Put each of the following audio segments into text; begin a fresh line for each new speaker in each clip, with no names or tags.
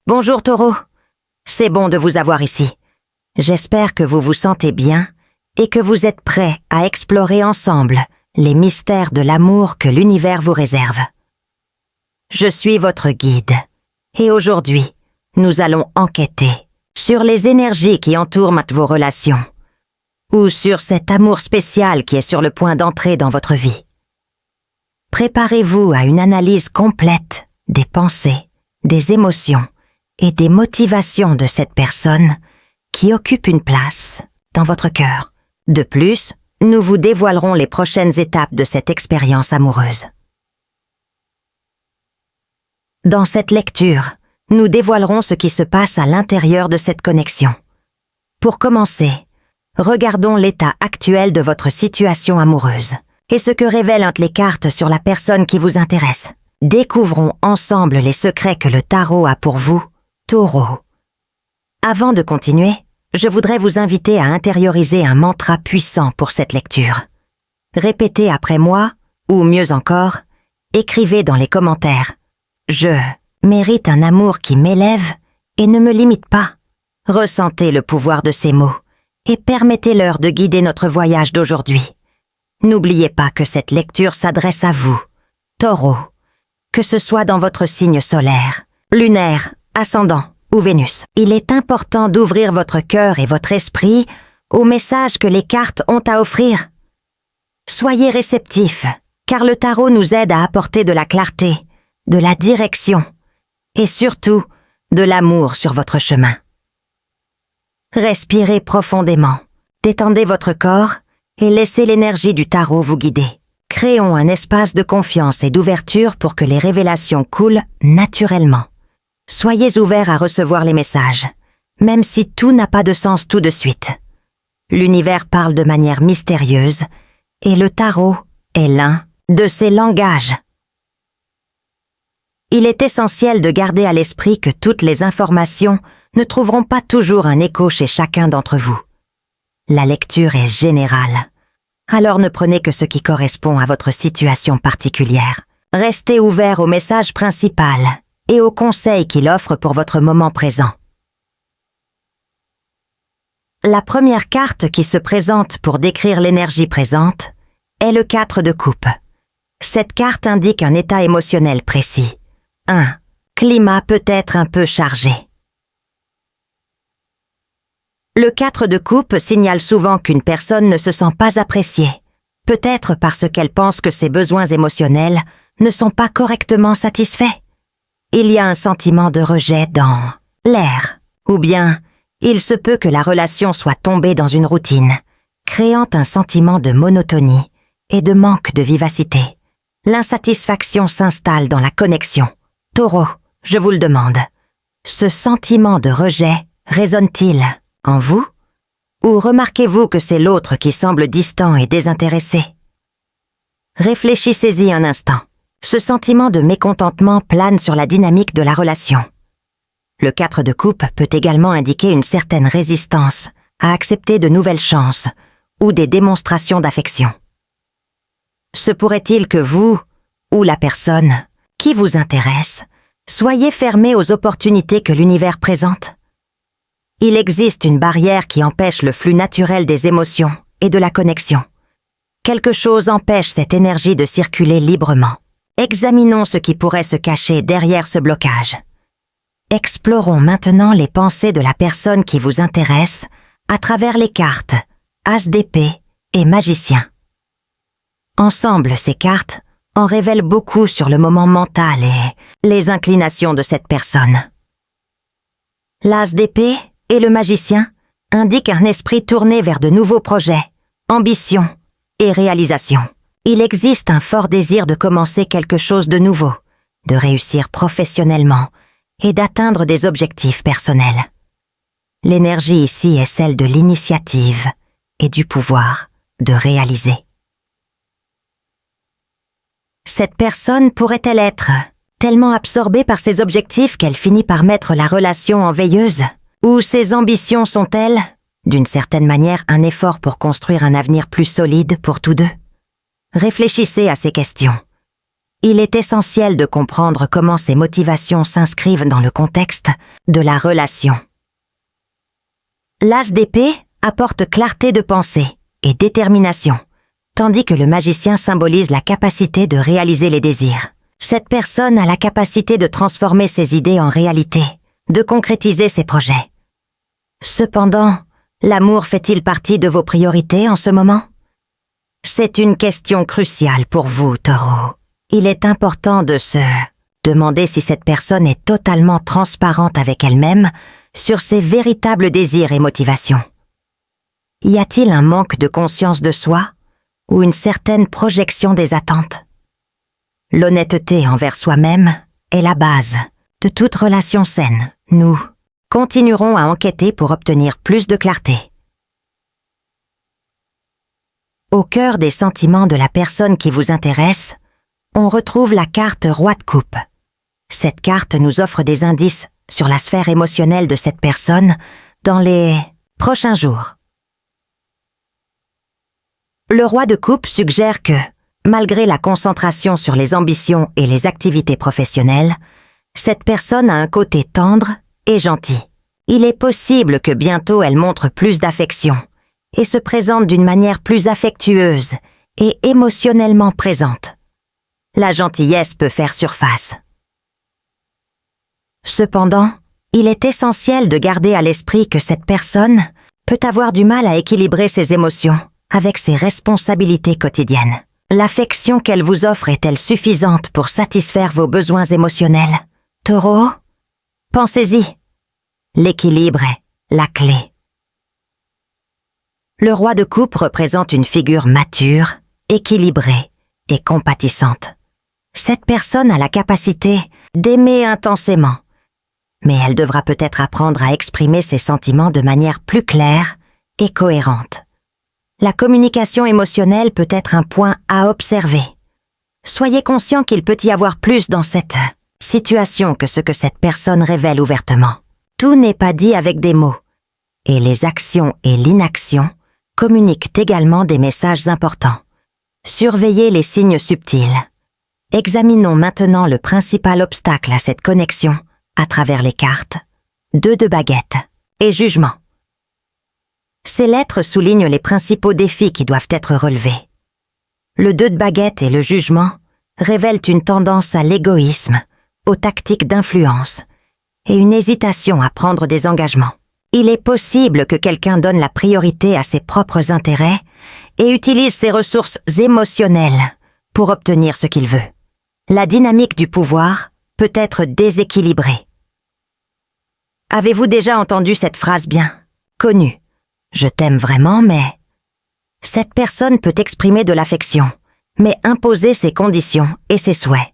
Bonjour Taureau, c'est bon de vous avoir ici. J'espère que vous vous sentez bien et que vous êtes prêts à explorer ensemble les mystères de l'amour que l'univers vous réserve. Je suis votre guide et aujourd'hui, nous allons enquêter sur les énergies qui entourent vos relations ou sur cet amour spécial qui est sur le point d'entrer dans votre vie. Préparez-vous à une analyse complète des pensées, des émotions et des motivations de cette personne qui occupe une place dans votre cœur. De plus, nous vous dévoilerons les prochaines étapes de cette expérience amoureuse. Dans cette lecture, nous dévoilerons ce qui se passe à l'intérieur de cette connexion. Pour commencer, regardons l'état actuel de votre situation amoureuse et ce que révèlent les cartes sur la personne qui vous intéresse. Découvrons ensemble les secrets que le tarot a pour vous, Taureau. Avant de continuer, je voudrais vous inviter à intérioriser un mantra puissant pour cette lecture. Répétez après moi, ou mieux encore, écrivez dans les commentaires « Je mérite un amour qui m'élève et ne me limite pas ». Ressentez le pouvoir de ces mots et permettez-leur de guider notre voyage d'aujourd'hui. N'oubliez pas que cette lecture s'adresse à vous, Taureau, que ce soit dans votre signe solaire, lunaire, ascendant ou Vénus. Il est important d'ouvrir votre cœur et votre esprit aux messages que les cartes ont à offrir. Soyez réceptifs, car le tarot nous aide à apporter de la clarté, de la direction et surtout de l'amour sur votre chemin. Respirez profondément, détendez votre corps et laissez l'énergie du tarot vous guider. Créons un espace de confiance et d'ouverture pour que les révélations coulent naturellement. Soyez ouverts à recevoir les messages, même si tout n'a pas de sens tout de suite. L'univers parle de manière mystérieuse et le tarot est l'un de ces langages. Il est essentiel de garder à l'esprit que toutes les informations ne trouveront pas toujours un écho chez chacun d'entre vous. La lecture est générale, alors ne prenez que ce qui correspond à votre situation particulière. Restez ouverts au message principal et aux conseils qu'il offre pour votre moment présent. La première carte qui se présente pour décrire l'énergie présente est le 4 de coupe. Cette carte indique un état émotionnel précis. 1. Climat peut être un peu chargé. Le 4 de coupe signale souvent qu'une personne ne se sent pas appréciée, peut-être parce qu'elle pense que ses besoins émotionnels ne sont pas correctement satisfaits. Il y a un sentiment de rejet dans l'air, ou bien il se peut que la relation soit tombée dans une routine, créant un sentiment de monotonie et de manque de vivacité. L'insatisfaction s'installe dans la connexion. Taureau, je vous le demande, ce sentiment de rejet résonne-t-il en vous? Ou remarquez-vous que c'est l'autre qui semble distant et désintéressé? Réfléchissez-y un instant. Ce sentiment de mécontentement plane sur la dynamique de la relation. Le 4 de coupe peut également indiquer une certaine résistance à accepter de nouvelles chances ou des démonstrations d'affection. Se pourrait-il que vous, ou la personne qui vous intéresse, soyez fermé aux opportunités que l'univers présente? Il existe une barrière qui empêche le flux naturel des émotions et de la connexion. Quelque chose empêche cette énergie de circuler librement. Examinons ce qui pourrait se cacher derrière ce blocage. Explorons maintenant les pensées de la personne qui vous intéresse à travers les cartes As d'épée et Magicien. Ensemble, ces cartes en révèlent beaucoup sur le moment mental et les inclinations de cette personne. L'As d'épée et le Magicien indiquent un esprit tourné vers de nouveaux projets, ambitions et réalisations. Il existe un fort désir de commencer quelque chose de nouveau, de réussir professionnellement et d'atteindre des objectifs personnels. L'énergie ici est celle de l'initiative et du pouvoir de réaliser. Cette personne pourrait-elle être tellement absorbée par ses objectifs qu'elle finit par mettre la relation en veilleuse? Ou ses ambitions sont-elles, d'une certaine manière, un effort pour construire un avenir plus solide pour tous deux? Réfléchissez à ces questions. il est essentiel de comprendre comment ces motivations s'inscrivent dans le contexte de la relation. L'as d'épée apporte clarté de pensée et détermination, tandis que le magicien symbolise la capacité de réaliser les désirs. Cette personne a la capacité de transformer ses idées en réalité, de concrétiser ses projets. Cependant, l'amour fait-il partie de vos priorités en ce moment? C'est une question cruciale pour vous, Taureau. Il est important de se demander si cette personne est totalement transparente avec elle-même sur ses véritables désirs et motivations. Y a-t-il un manque de conscience de soi ou une certaine projection des attentes? L'honnêteté envers soi-même est la base de toute relation saine. Nous continuerons à enquêter pour obtenir plus de clarté. Au cœur des sentiments de la personne qui vous intéresse, on retrouve la carte Roi de coupe. Cette carte nous offre des indices sur la sphère émotionnelle de cette personne dans les prochains jours. Le Roi de coupe suggère que, malgré la concentration sur les ambitions et les activités professionnelles, cette personne a un côté tendre et gentil. Il est possible que bientôt elle montre plus d'affection et se présente d'une manière plus affectueuse et émotionnellement présente. La gentillesse peut faire surface. Cependant, il est essentiel de garder à l'esprit que cette personne peut avoir du mal à équilibrer ses émotions avec ses responsabilités quotidiennes. L'affection qu'elle vous offre est-elle suffisante pour satisfaire vos besoins émotionnels? Taureau, pensez-y. L'équilibre est la clé. Le Roi de coupe représente une figure mature, équilibrée et compatissante. Cette personne a la capacité d'aimer intensément, mais elle devra peut-être apprendre à exprimer ses sentiments de manière plus claire et cohérente. La communication émotionnelle peut être un point à observer. Soyez conscient qu'il peut y avoir plus dans cette situation que ce que cette personne révèle ouvertement. Tout n'est pas dit avec des mots, et les actions et l'inaction communiquent également des messages importants. Surveillez les signes subtils. Examinons maintenant le principal obstacle à cette connexion à travers les cartes, 2 de baguettes et jugement. Ces lettres soulignent les principaux défis qui doivent être relevés. Le 2 de baguettes et le jugement révèlent une tendance à l'égoïsme, aux tactiques d'influence et une hésitation à prendre des engagements. Il est possible que quelqu'un donne la priorité à ses propres intérêts et utilise ses ressources émotionnelles pour obtenir ce qu'il veut. La dynamique du pouvoir peut être déséquilibrée. Avez-vous déjà entendu cette phrase bien connue? Je t'aime vraiment, mais... Cette personne peut exprimer de l'affection, mais imposer ses conditions et ses souhaits.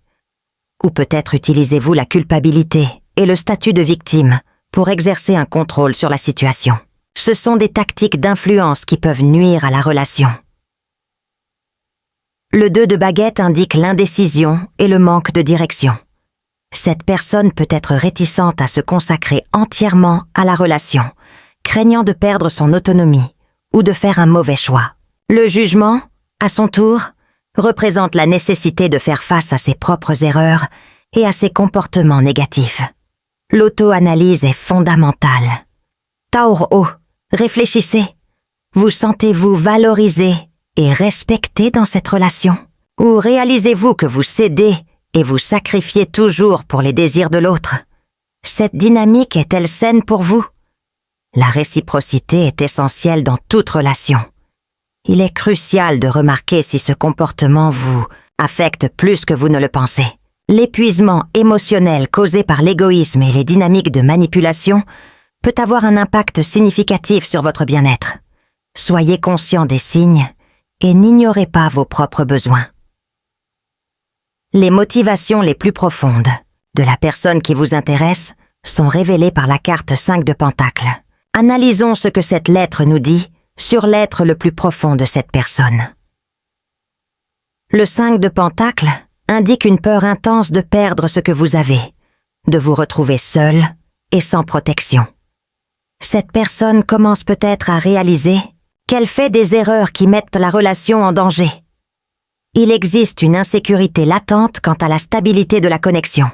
Ou peut-être utilisez-vous la culpabilité et le statut de victime pour exercer un contrôle sur la situation. Ce sont des tactiques d'influence qui peuvent nuire à la relation. Le 2 de baguette indique l'indécision et le manque de direction. Cette personne peut être réticente à se consacrer entièrement à la relation, craignant de perdre son autonomie ou de faire un mauvais choix. Le jugement, à son tour, représente la nécessité de faire face à ses propres erreurs et à ses comportements négatifs. L'auto-analyse est fondamentale. Taureau, réfléchissez. Vous sentez-vous valorisé et respecté dans cette relation? Ou réalisez-vous que vous cédez et vous sacrifiez toujours pour les désirs de l'autre? Cette dynamique est-elle saine pour vous? La réciprocité est essentielle dans toute relation. Il est crucial de remarquer si ce comportement vous affecte plus que vous ne le pensez. L'épuisement émotionnel causé par l'égoïsme et les dynamiques de manipulation peut avoir un impact significatif sur votre bien-être. Soyez conscient des signes et n'ignorez pas vos propres besoins. Les motivations les plus profondes de la personne qui vous intéresse sont révélées par la carte 5 de Pentacles. Analysons ce que cette lettre nous dit sur l'être le plus profond de cette personne. Le 5 de Pentacles indique une peur intense de perdre ce que vous avez, de vous retrouver seul et sans protection. Cette personne commence peut-être à réaliser qu'elle fait des erreurs qui mettent la relation en danger. Il existe une insécurité latente quant à la stabilité de la connexion.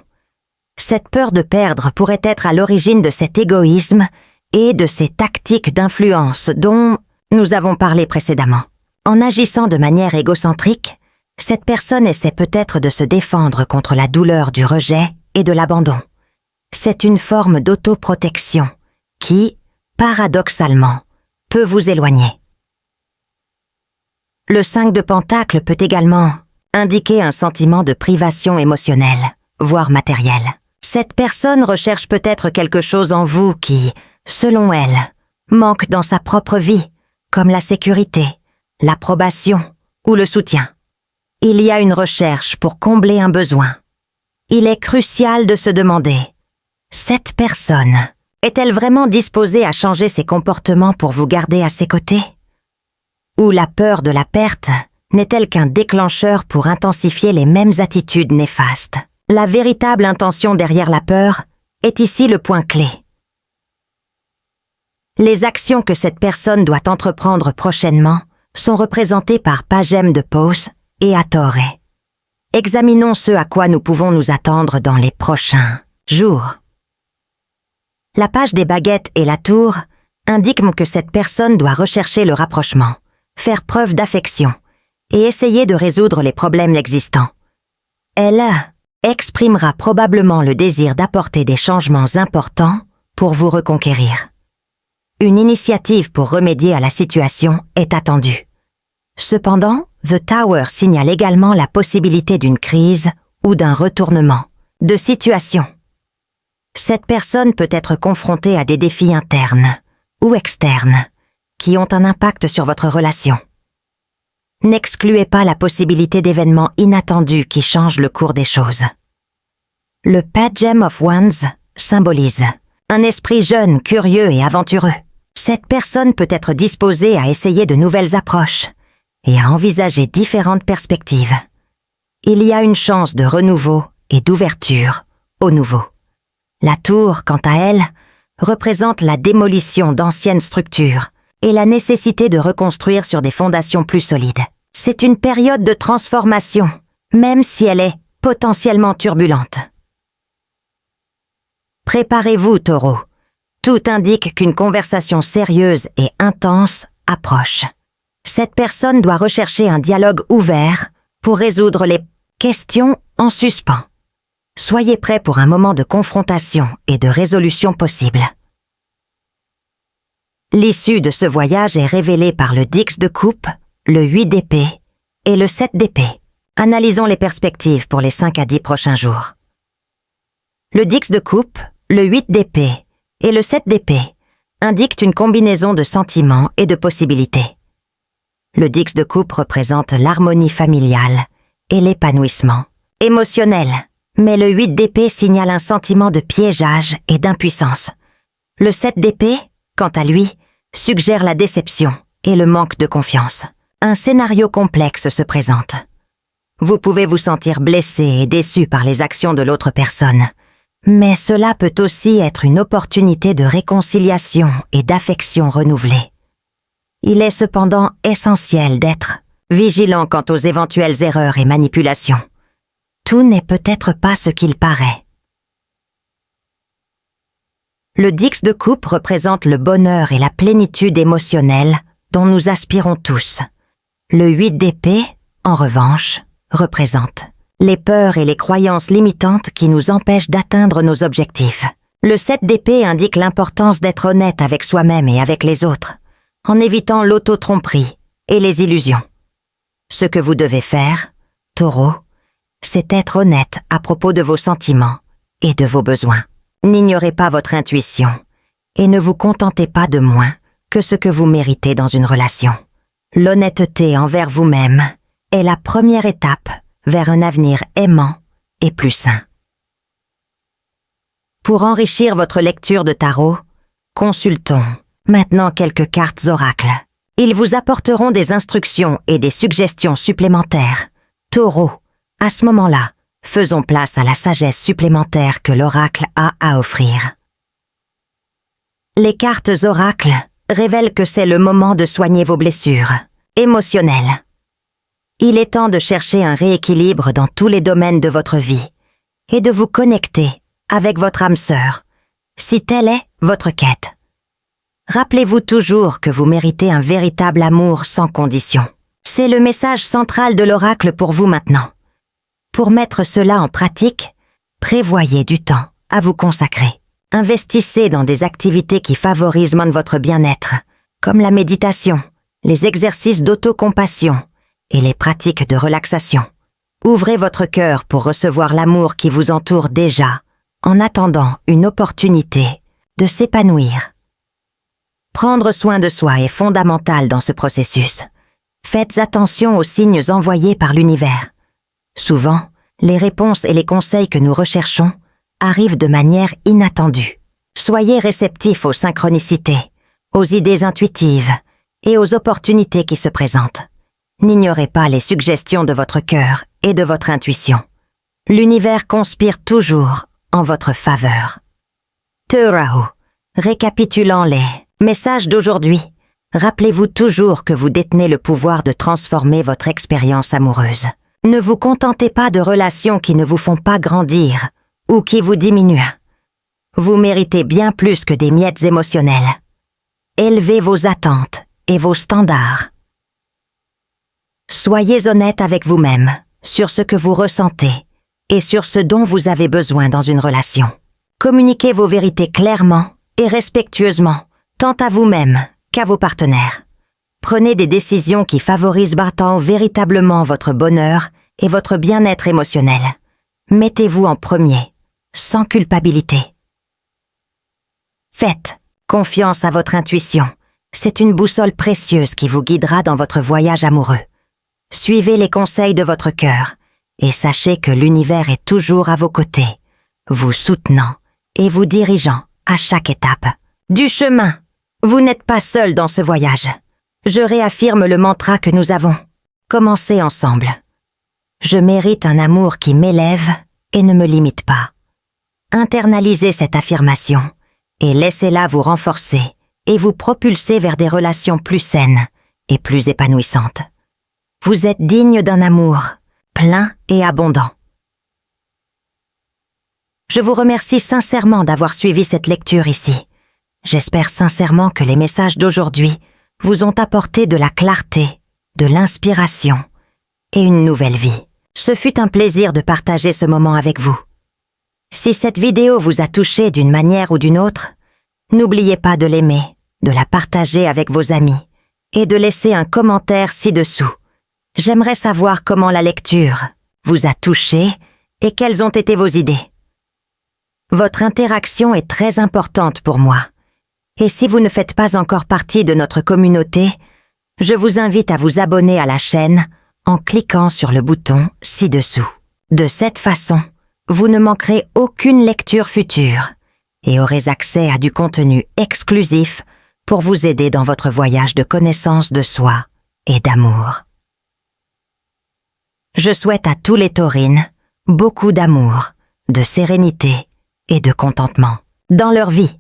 Cette peur de perdre pourrait être à l'origine de cet égoïsme et de ces tactiques d'influence dont nous avons parlé précédemment. En agissant de manière égocentrique, cette personne essaie peut-être de se défendre contre la douleur du rejet et de l'abandon. C'est une forme d'autoprotection qui, paradoxalement, peut vous éloigner. Le 5 de Pentacle peut également indiquer un sentiment de privation émotionnelle, voire matérielle. Cette personne recherche peut-être quelque chose en vous qui, selon elle, manque dans sa propre vie, comme la sécurité, l'approbation ou le soutien. Il y a une recherche pour combler un besoin. Il est crucial de se demander, cette personne est-elle vraiment disposée à changer ses comportements pour vous garder à ses côtés? Ou la peur de la perte n'est-elle qu'un déclencheur pour intensifier les mêmes attitudes néfastes? La véritable intention derrière la peur est ici le point clé. Les actions que cette personne doit entreprendre prochainement sont représentées par Pagem de Paus et Hathor. Examinons ce à quoi nous pouvons nous attendre dans les prochains jours. La page des baguettes et la tour indiquent que cette personne doit rechercher le rapprochement, faire preuve d'affection et essayer de résoudre les problèmes existants. Elle exprimera probablement le désir d'apporter des changements importants pour vous reconquérir. Une initiative pour remédier à la situation est attendue. Cependant, The Tower signale également la possibilité d'une crise ou d'un retournement de situation. Cette personne peut être confrontée à des défis internes ou externes qui ont un impact sur votre relation. N'excluez pas la possibilité d'événements inattendus qui changent le cours des choses. Le Pagem of Wands symbolise un esprit jeune, curieux et aventureux. Cette personne peut être disposée à essayer de nouvelles approches et à envisager différentes perspectives. Il y a une chance de renouveau et d'ouverture au nouveau. La tour, quant à elle, représente la démolition d'anciennes structures et la nécessité de reconstruire sur des fondations plus solides. C'est une période de transformation, même si elle est potentiellement turbulente. Préparez-vous, Taureau. Tout indique qu'une conversation sérieuse et intense approche. Cette personne doit rechercher un dialogue ouvert pour résoudre les questions en suspens. Soyez prêts pour un moment de confrontation et de résolution possible. L'issue de ce voyage est révélée par le 10 de coupe, le 8 d'épée et le 7 d'épée. Analysons les perspectives pour les 5 à 10 prochains jours. Le 10 de coupe, le 8 d'épée et le 7 d'épée indiquent une combinaison de sentiments et de possibilités. Le 10 de coupe représente l'harmonie familiale et l'épanouissement émotionnel, mais le 8 d'épée signale un sentiment de piégeage et d'impuissance. Le 7 d'épée, quant à lui, suggère la déception et le manque de confiance. Un scénario complexe se présente. Vous pouvez vous sentir blessé et déçu par les actions de l'autre personne, mais cela peut aussi être une opportunité de réconciliation et d'affection renouvelée. Il est cependant essentiel d'être vigilant quant aux éventuelles erreurs et manipulations. Tout n'est peut-être pas ce qu'il paraît. Le 10 de coupe représente le bonheur et la plénitude émotionnelle dont nous aspirons tous. Le 8 d'épée, en revanche, représente les peurs et les croyances limitantes qui nous empêchent d'atteindre nos objectifs. Le 7 d'épée indique l'importance d'être honnête avec soi-même et avec les autres, en évitant l'auto-tromperie et les illusions. Ce que vous devez faire, Taureau, c'est être honnête à propos de vos sentiments et de vos besoins. N'ignorez pas votre intuition et ne vous contentez pas de moins que ce que vous méritez dans une relation. L'honnêteté envers vous-même est la première étape vers un avenir aimant et plus sain. Pour enrichir votre lecture de tarot, consultons maintenant quelques cartes oracles. Ils vous apporteront des instructions et des suggestions supplémentaires. Taureau, à ce moment-là, faisons place à la sagesse supplémentaire que l'oracle a à offrir. Les cartes oracles révèlent que c'est le moment de soigner vos blessures émotionnelles. Il est temps de chercher un rééquilibre dans tous les domaines de votre vie et de vous connecter avec votre âme sœur, si telle est votre quête. Rappelez-vous toujours que vous méritez un véritable amour sans condition. C'est le message central de l'oracle pour vous maintenant. Pour mettre cela en pratique, prévoyez du temps à vous consacrer. Investissez dans des activités qui favorisent votre bien-être, comme la méditation, les exercices d'autocompassion et les pratiques de relaxation. Ouvrez votre cœur pour recevoir l'amour qui vous entoure déjà, en attendant une opportunité de s'épanouir. Prendre soin de soi est fondamental dans ce processus. Faites attention aux signes envoyés par l'univers. Souvent, les réponses et les conseils que nous recherchons arrivent de manière inattendue. Soyez réceptifs aux synchronicités, aux idées intuitives et aux opportunités qui se présentent. N'ignorez pas les suggestions de votre cœur et de votre intuition. L'univers conspire toujours en votre faveur. Te Rahu, récapitulant les messages d'aujourd'hui, rappelez-vous toujours que vous détenez le pouvoir de transformer votre expérience amoureuse. Ne vous contentez pas de relations qui ne vous font pas grandir ou qui vous diminuent. Vous méritez bien plus que des miettes émotionnelles. Élevez vos attentes et vos standards. Soyez honnête avec vous-même sur ce que vous ressentez et sur ce dont vous avez besoin dans une relation. Communiquez vos vérités clairement et respectueusement, tant à vous-même qu'à vos partenaires. Prenez des décisions qui favorisent véritablement votre bonheur et votre bien-être émotionnel. Mettez-vous en premier, sans culpabilité. Faites confiance à votre intuition. C'est une boussole précieuse qui vous guidera dans votre voyage amoureux. Suivez les conseils de votre cœur et sachez que l'univers est toujours à vos côtés, vous soutenant et vous dirigeant à chaque étape du chemin. Vous n'êtes pas seul dans ce voyage. Je réaffirme le mantra que nous avons. Commencez ensemble. Je mérite un amour qui m'élève et ne me limite pas. Internalisez cette affirmation et laissez-la vous renforcer et vous propulser vers des relations plus saines et plus épanouissantes. Vous êtes digne d'un amour plein et abondant. Je vous remercie sincèrement d'avoir suivi cette lecture ici. J'espère sincèrement que les messages d'aujourd'hui vous ont apporté de la clarté, de l'inspiration et une nouvelle vie. Ce fut un plaisir de partager ce moment avec vous. Si cette vidéo vous a touché d'une manière ou d'une autre, n'oubliez pas de l'aimer, de la partager avec vos amis et de laisser un commentaire ci-dessous. J'aimerais savoir comment la lecture vous a touché et quelles ont été vos idées. Votre interaction est très importante pour moi. Et si vous ne faites pas encore partie de notre communauté, je vous invite à vous abonner à la chaîne en cliquant sur le bouton ci-dessous. De cette façon, vous ne manquerez aucune lecture future et aurez accès à du contenu exclusif pour vous aider dans votre voyage de connaissance de soi et d'amour. Je souhaite à tous les taurines beaucoup d'amour, de sérénité et de contentement dans leur vie.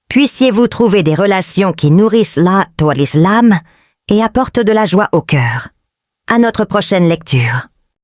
Puissiez-vous trouver des relations qui nourrissent l'âme et apportent de la joie au cœur. À notre prochaine lecture.